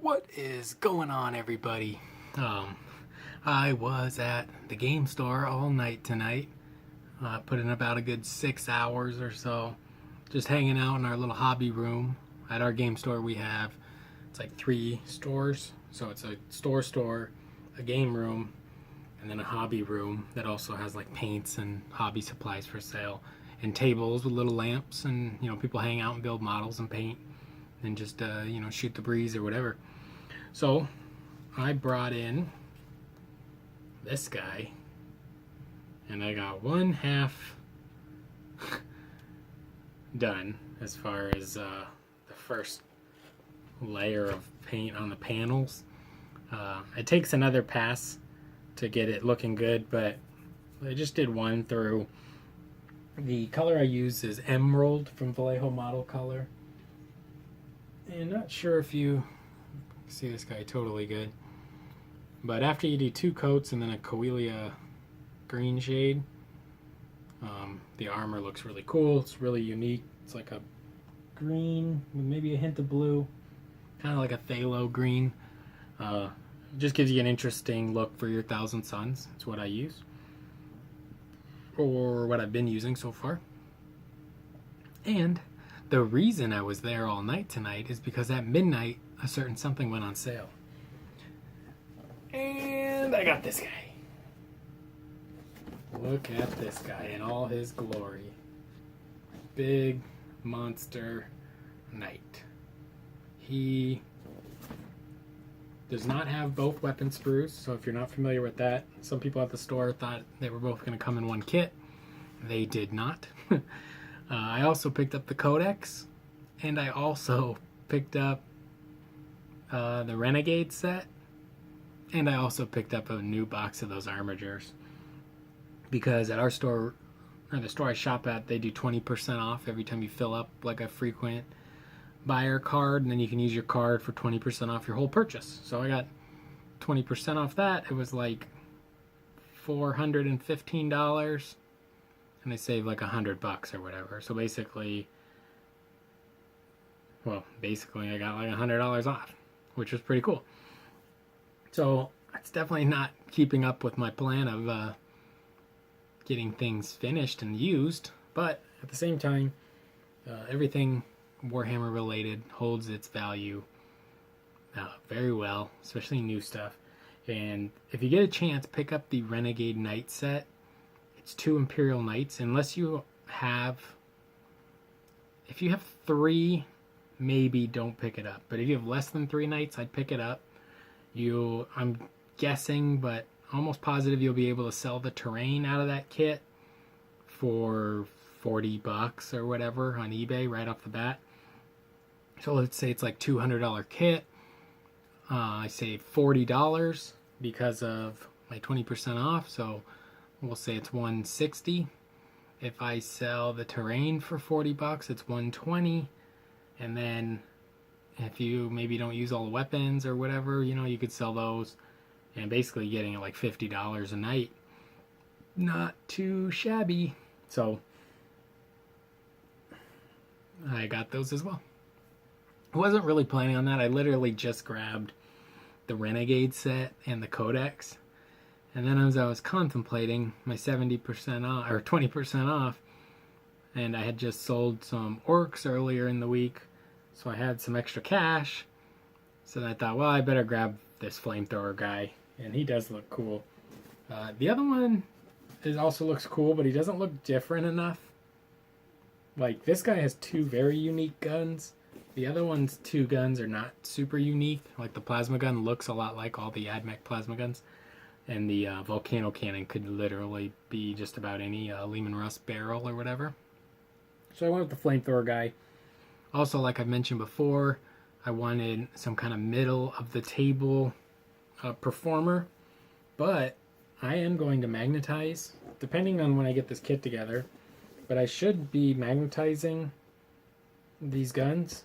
What is going on, everybody? I was at the game store all night tonight. Put in about a good 6 hours or so, just hanging out in our little hobby room. At our game store, it's like 3 stores. So it's a store, a game room, and then a hobby room that also has like paints and hobby supplies for sale, and tables with little lamps, and people hang out and build models and paint, and just shoot the breeze or whatever. So I brought in this guy, and I got one half done as far as the first layer of paint on the panels. It takes another pass to get it looking good, but I just did one through. The color I use is Emerald from Vallejo Model Color, and not sure if you see this guy totally good, but after you do 2 coats and then a Coelia green shade, the armor looks really cool. It's really unique. It's like a green with maybe a hint of blue, kind of like a phthalo green. Just gives you an interesting look for your Thousand Suns. It's what I use, or what I've been using so far. And the reason I was there all night tonight is because at midnight a certain something went on sale, and I got this guy. Look at this guy in all his glory. Big monster knight. He does not have both weapon sprues, so if you're not familiar with that, some people at the store thought they were both going to come in one kit. They did not. I also picked up the Codex, and I also picked up the Renegade set, and I also picked up a new box of those armigers, because at our store, or the store I shop at, they do 20% off every time you fill up like a frequent buyer card, and then you can use your card for 20% off your whole purchase. So I got 20% off that. It was like $415, and I saved like $100 or whatever. So basically I got like $100 off, which was pretty cool. So it's definitely not keeping up with my plan of getting things finished and used, but at the same time, everything Warhammer related holds its value very well, especially new stuff. And if you get a chance, pick up the Renegade Knight set. It's 2 Imperial Knights. If you have 3, maybe don't pick it up. But if you have less than 3 Knights, I'd pick it up. I'm guessing, but almost positive you'll be able to sell the terrain out of that kit for $40 or whatever on eBay right off the bat. So let's say it's like $200 kit. I saved $40 because of my 20% off, so we'll say it's $160. If I sell the terrain for $40, it's $120. And then if you maybe don't use all the weapons or whatever, you could sell those, and basically getting like $50 a night. Not too shabby. So I got those as well. I wasn't really planning on that. I literally just grabbed the Renegade set and the Codex. And then as I was contemplating my 70% off, or 20% off, and I had just sold some orcs earlier in the week, so I had some extra cash. So then I thought, well, I better grab this flamethrower guy, and he does look cool. The other one also looks cool, but he doesn't look different enough. Like, this guy has 2 very unique guns. The other one's 2 guns are not super unique. Like, the plasma gun looks a lot like all the AdMech plasma guns. And the volcano cannon could literally be just about any Lehman Russ barrel or whatever. So I went with the flamethrower guy. Also, like I mentioned before, I wanted some kind of middle of the table performer. But I am going to magnetize, depending on when I get this kit together. But I should be magnetizing these guns,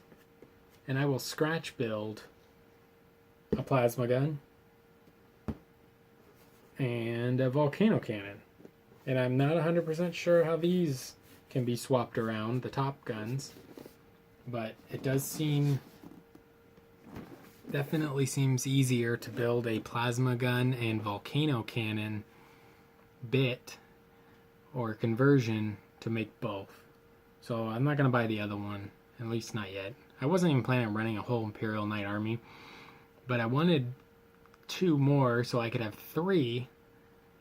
and I will scratch build a plasma gun and a volcano cannon. And I'm not 100% sure how these can be swapped around, the top guns, but it does seem definitely seems easier to build a plasma gun and volcano cannon bit or conversion to make both. So I'm not going to buy the other one, at least not yet. I wasn't even planning on running a whole Imperial Knight army, but I wanted 2 more so I could have 3.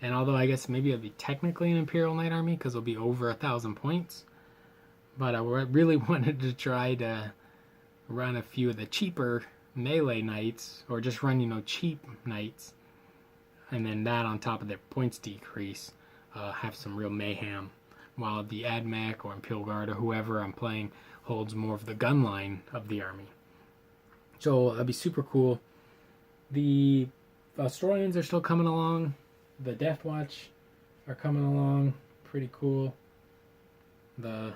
And although I guess maybe it'll be technically an Imperial Knight army because it'll be over 1,000 points, but I really wanted to try to run a few of the cheaper melee knights, or just run, cheap knights, and then that on top of their points decrease, have some real mayhem, while the AdMech or Imperial Guard or whoever I'm playing holds more of the gun line of the army. So that'd be super cool. The Australians are still coming along. The Death Watch are coming along. Pretty cool. The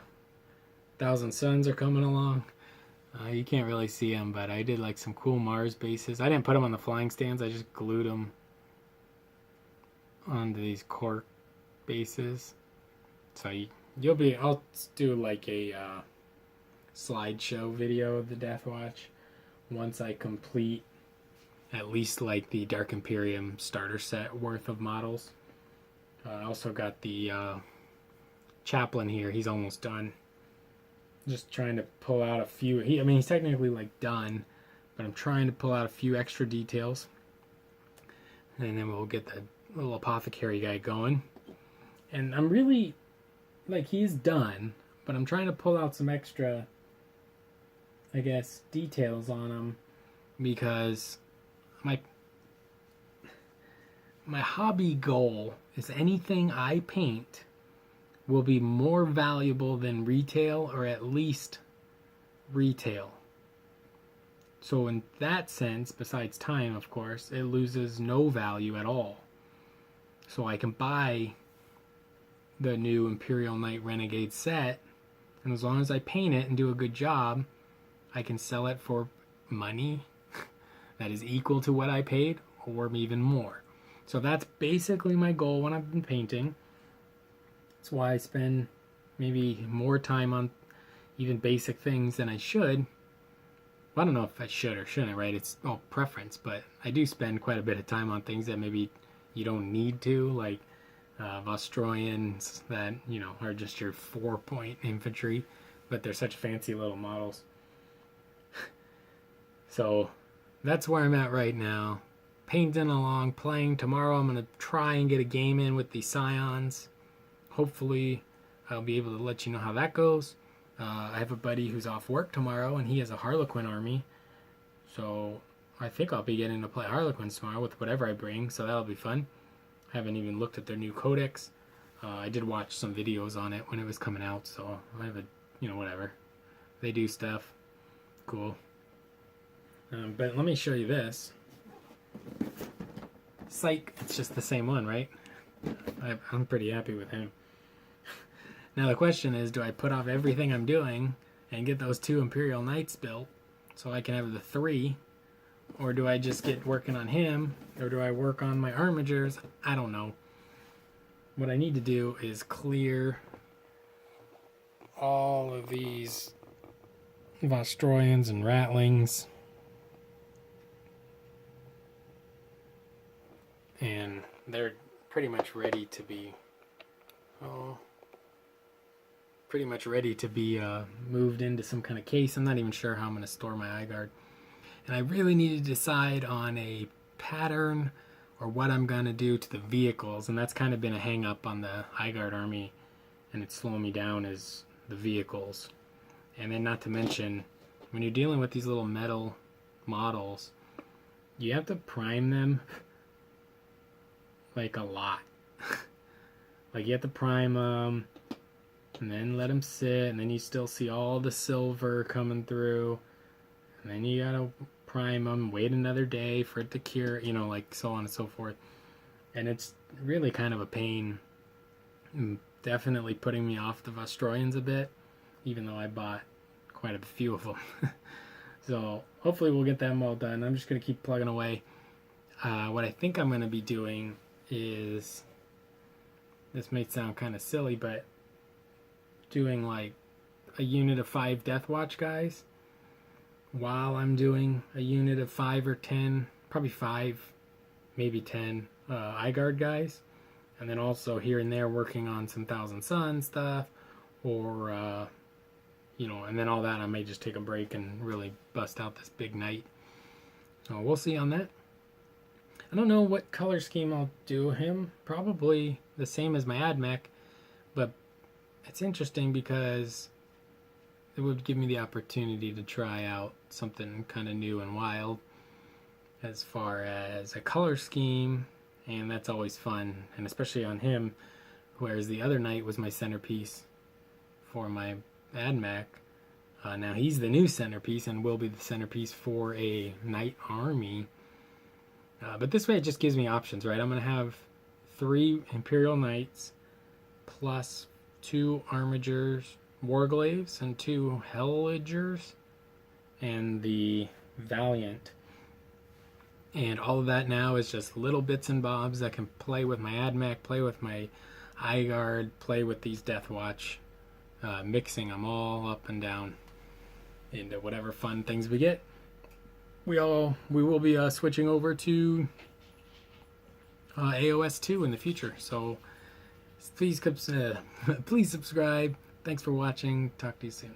Thousand Suns are coming along. You can't really see them, but I did like some cool Mars bases. I didn't put them on the flying stands. I just glued them onto these cork bases. So you'll be... I'll do like a slideshow video of the Death Watch once I complete at least like the Dark Imperium starter set worth of models. I also got the chaplain here. He's almost done. Just trying to pull out a few. He's technically like done, but I'm trying to pull out a few extra details, and then we'll get the little apothecary guy going. And I'm really like, he's done, but I'm trying to pull out some extra, I guess, details on him, because my hobby goal is anything I paint will be more valuable than retail, or at least retail. So in that sense, besides time, of course, it loses no value at all. So I can buy the new Imperial Knight Renegade set, and as long as I paint it and do a good job, I can sell it for money that is equal to what I paid, or even more. So that's basically my goal when I've been painting. That's why I spend maybe more time on even basic things than I should. Well, I don't know if I should or shouldn't, right? It's all preference, but I do spend quite a bit of time on things that maybe you don't need to, like Vostroyans that, are just your 4-point infantry, but they're such fancy little models. So that's where I'm at right now. Painting along, playing. Tomorrow I'm going to try and get a game in with the Scions. Hopefully I'll be able to let you know how that goes. I have a buddy who's off work tomorrow, and he has a Harlequin army. So I think I'll be getting to play Harlequins tomorrow with whatever I bring, so that'll be fun. I haven't even looked at their new Codex. I did watch some videos on it when it was coming out, so I have whatever. They do stuff. Cool. But let me show you this. Psych, it's just the same one, right? I'm pretty happy with him. Now the question is, do I put off everything I'm doing and get those 2 Imperial Knights built so I can have the 3? Or do I just get working on him? Or do I work on my armigers? I don't know. What I need to do is clear all of these Vostroyans and Ratlings. And they're pretty much ready to be moved into some kind of case. I'm not even sure how I'm going to store my eye guard. And I really need to decide on a pattern or what I'm going to do to the vehicles. And that's kind of been a hang up on the eye guard army, and it's slowing me down, is the vehicles. And then not to mention, when you're dealing with these little metal models, you have to prime them like a lot. Like you have to prime them and then let them sit, and then you still see all the silver coming through, and then you gotta prime them, wait another day for it to cure, like so on and so forth. And it's really kind of a pain, definitely putting me off the Vostroyans a bit, even though I bought quite a few of them. So hopefully we'll get them all done. I'm just gonna keep plugging away. What I think I'm gonna be doing is, this may sound kind of silly, but doing like a unit of 5 Death Watch guys while I'm doing a unit of 5 or 10, probably 5, maybe 10 eye guard guys, and then also here and there working on some Thousand Sun stuff, or and then all that I may just take a break and really bust out this big knight. So we'll see on that. I don't know what color scheme I'll do him. Probably the same as my AdMech, but it's interesting because it would give me the opportunity to try out something kind of new and wild as far as a color scheme, and that's always fun, and especially on him, whereas the other knight was my centerpiece for my AdMech. Now he's the new centerpiece and will be the centerpiece for a knight army. But this way it just gives me options, right? I'm going to have 3 Imperial Knights plus 2 Armigers, Warglaves, and 2 Helligers, and the Valiant. And all of that now is just little bits and bobs that can play with my AdMech, play with my Eye Guard, play with these Death Watch, mixing them all up and down into whatever fun things we get. We will be switching over to AOS 2 in the future, so please subscribe. Thanks for watching. Talk to you soon.